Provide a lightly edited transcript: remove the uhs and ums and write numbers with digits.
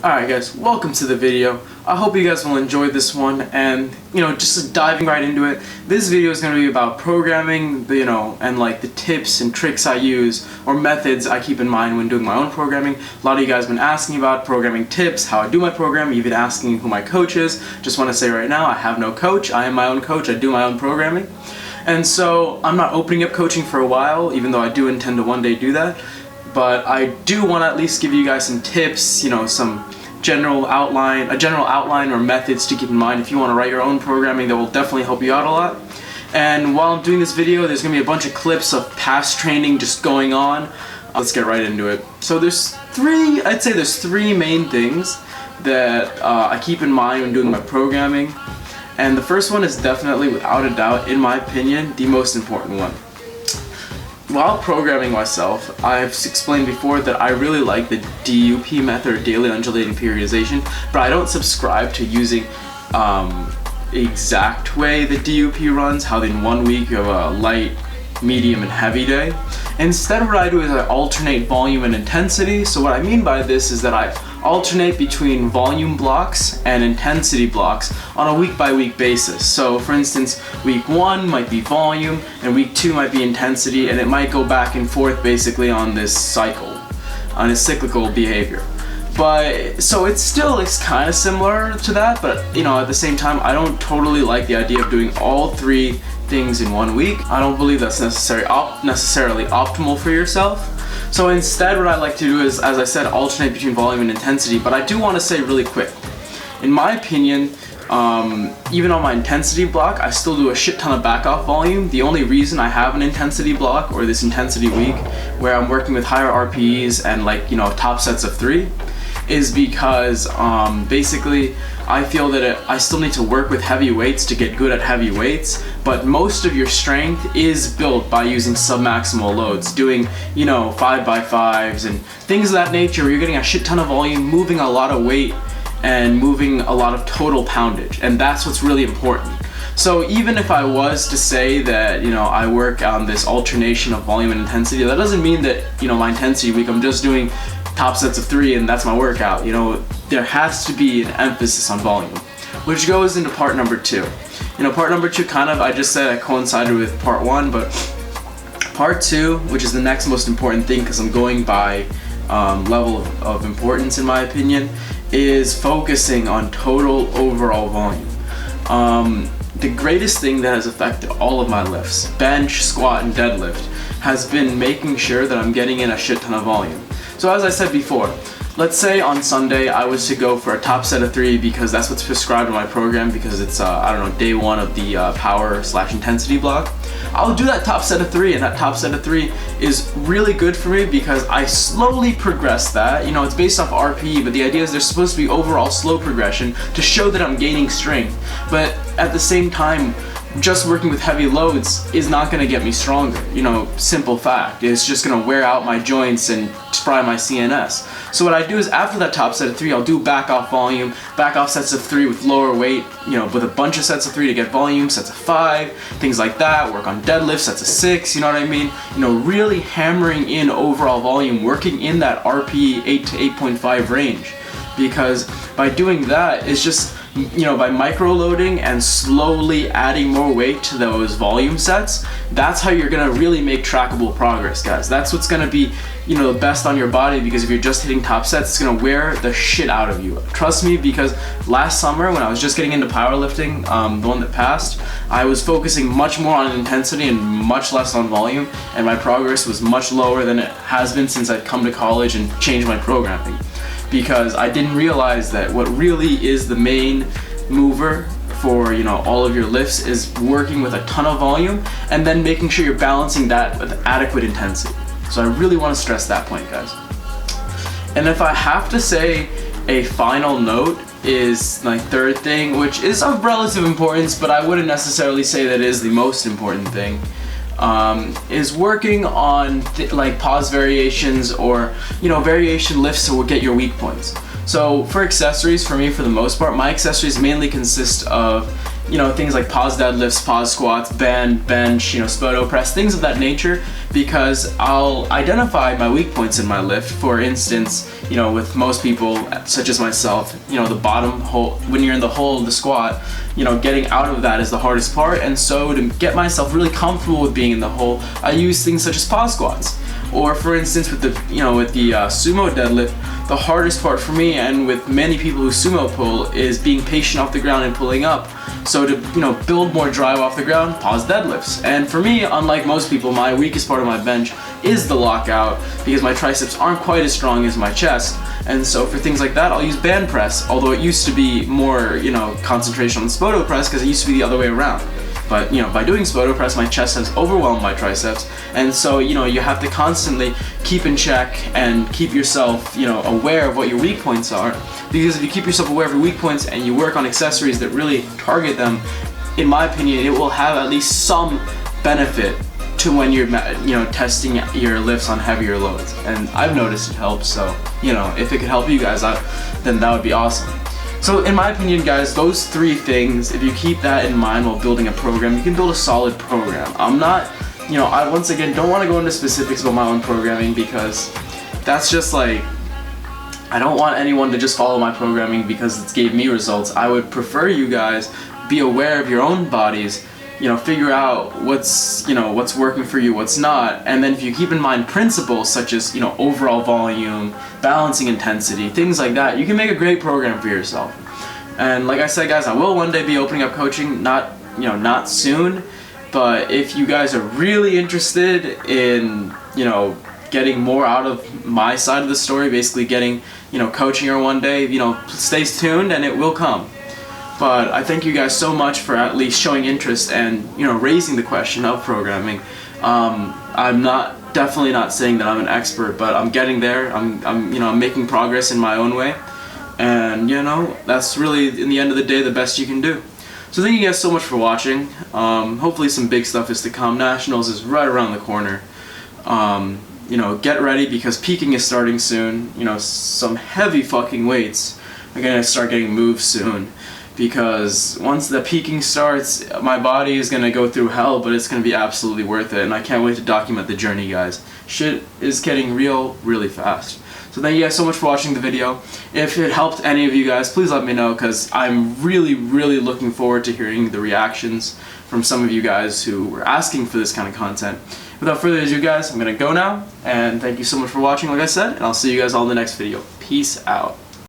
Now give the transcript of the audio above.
Alright guys, welcome to the video. I hope you guys will enjoy this one, and just diving right into it. This video is going to be about programming, and like the tips and tricks I use or methods I keep in mind when doing my own programming. A lot of you guys have been asking about programming tips, how I do my programming, even asking who my coach is. Just want to say right now, I have no coach. I am my own coach. I do my own programming. And so I'm not opening up coaching for a while, even though I do intend to one day do that. But I do want to at least give you guys some tips, some general outline or methods to keep in mind if you want to write your own programming. That will definitely help you out a lot. And while I'm doing this video, there's going to be a bunch of clips of past training just going on. Let's get right into it. So I'd say there's three main things that I keep in mind when doing my programming. And the first one is definitely, without a doubt, in my opinion, the most important one. While programming myself, I've explained before that I really like the DUP method, or daily undulating periodization, but I don't subscribe to using the exact way the DUP runs, how in 1 week you have a light, medium, and heavy day. Instead, what I do is I alternate volume and intensity. So what I mean by this is that I alternate between volume blocks and intensity blocks on a week-by-week basis. So for instance, week 1 might be volume and week 2 might be intensity, and it might go back and forth basically on this cycle, on a cyclical behavior. But so it's kind of similar to that, but at the same time, I don't totally like the idea of doing all three things in 1 week. I don't believe that's necessarily optimal for yourself. So instead, what I like to do is, as I said, alternate between volume and intensity. But I do want to say really quick, in my opinion, even on my intensity block, I still do a shit ton of back off volume. The only reason I have an intensity block, or this intensity week, where I'm working with higher RPEs and top sets of 3, is because basically I feel that I still need to work with heavy weights to get good at heavy weights, but most of your strength is built by using submaximal loads, doing 5x5s and things of that nature, where you're getting a shit ton of volume, moving a lot of weight, and moving a lot of total poundage, and that's what's really important. So even if I was to say that I work on this alternation of volume and intensity, that doesn't mean that my intensity week I'm just doing top sets of 3 and that's my workout. There has to be an emphasis on volume, which goes into part number 2. Part number 2 I just said I coincided with part 1, but part 2, which is the next most important thing because I'm going by level of importance in my opinion, is focusing on total overall volume. The greatest thing that has affected all of my lifts, bench, squat, and deadlift, has been making sure that I'm getting in a shit ton of volume. So as I said before, let's say on Sunday I was to go for a top set of 3 because that's what's prescribed in my program, because it's day 1 of the power/intensity block. I'll do that top set of 3, and that top set of 3 is really good for me because I slowly progress that. It's based off RPE, but the idea is there's supposed to be overall slow progression to show that I'm gaining strength. But at the same time, just working with heavy loads is not going to get me stronger. Simple fact. It's just going to wear out my joints and fry my CNS. So what I do is, after that top set of 3, I'll do back off volume, back off sets of 3 with lower weight, with a bunch of sets of 3 to get volume, sets of 5, things like that. Work on deadlifts, sets of 6, you know what I mean? Really hammering in overall volume, working in that RPE 8 to 8.5 range. Because by doing that, it's just by micro-loading and slowly adding more weight to those volume sets, that's how you're gonna really make trackable progress, guys. That's what's gonna be, the best on your body, because if you're just hitting top sets, it's gonna wear the shit out of you. Trust me, because last summer when I was just getting into powerlifting, the one that passed, I was focusing much more on intensity and much less on volume, and my progress was much lower than it has been since I've come to college and changed my programming. Because I didn't realize that what really is the main mover for all of your lifts is working with a ton of volume and then making sure you're balancing that with adequate intensity. So I really want to stress that point, guys. And if I have to say a final note, is my third thing, which is of relative importance, but I wouldn't necessarily say that it is the most important thing, is working on pause variations or variation lifts to get your weak points. So for accessories, for me, for the most part, my accessories mainly consist of things like pause deadlifts, pause squats, band, bench, spoto press, things of that nature, because I'll identify my weak points in my lift. For instance, with most people, such as myself, the bottom hole, when you're in the hole of the squat, getting out of that is the hardest part. And so to get myself really comfortable with being in the hole, I use things such as pause squats. Or for instance, with the sumo deadlift, the hardest part for me, and with many people who sumo pull, is being patient off the ground and pulling up. So to build more drive off the ground, pause deadlifts. And for me, unlike most people, my weakest part of my bench is the lockout, because my triceps aren't quite as strong as my chest. And so for things like that, I'll use band press, although it used to be more concentration on the spoto press, because it used to be the other way around. But by doing spoto press, my chest has overwhelmed my triceps, and so you have to constantly keep in check and keep yourself aware of what your weak points are, because if you keep yourself aware of your weak points and you work on accessories that really target them, in my opinion, it will have at least some benefit to when you're testing your lifts on heavier loads. And I've noticed it helps, so if it could help you guys out, then that would be awesome. So in my opinion, guys, those three things, if you keep that in mind while building a program, you can build a solid program. I'm not, I once again don't want to go into specifics about my own programming, because that's just like, I don't want anyone to just follow my programming because it gave me results. I would prefer you guys be aware of your own bodies, figure out what's working for you, what's not, and then if you keep in mind principles such as overall volume, balancing intensity, things like that, you can make a great program for yourself. And like I said, guys, I will one day be opening up coaching, not soon, but if you guys are really interested in getting more out of my side of the story, basically getting coaching or one day, stay tuned and it will come. But I thank you guys so much for at least showing interest and raising the question of programming. I'm definitely not saying that I'm an expert, but I'm getting there. I'm making progress in my own way, and that's really, in the end of the day, the best you can do. So thank you guys so much for watching. Hopefully some big stuff is to come. Nationals is right around the corner. Get ready, because peaking is starting soon. Some heavy fucking weights are gonna start getting moved soon, because once the peaking starts, my body is gonna go through hell, but it's gonna be absolutely worth it, and I can't wait to document the journey, guys. Shit is getting real really fast. So thank you guys so much for watching the video. If it helped any of you guys, please let me know, because I'm really looking forward to hearing the reactions from some of you guys who were asking for this kind of content. Without further ado, guys, I'm gonna go now, and thank you so much for watching, like I said, and I'll see you guys all in the next video. Peace out.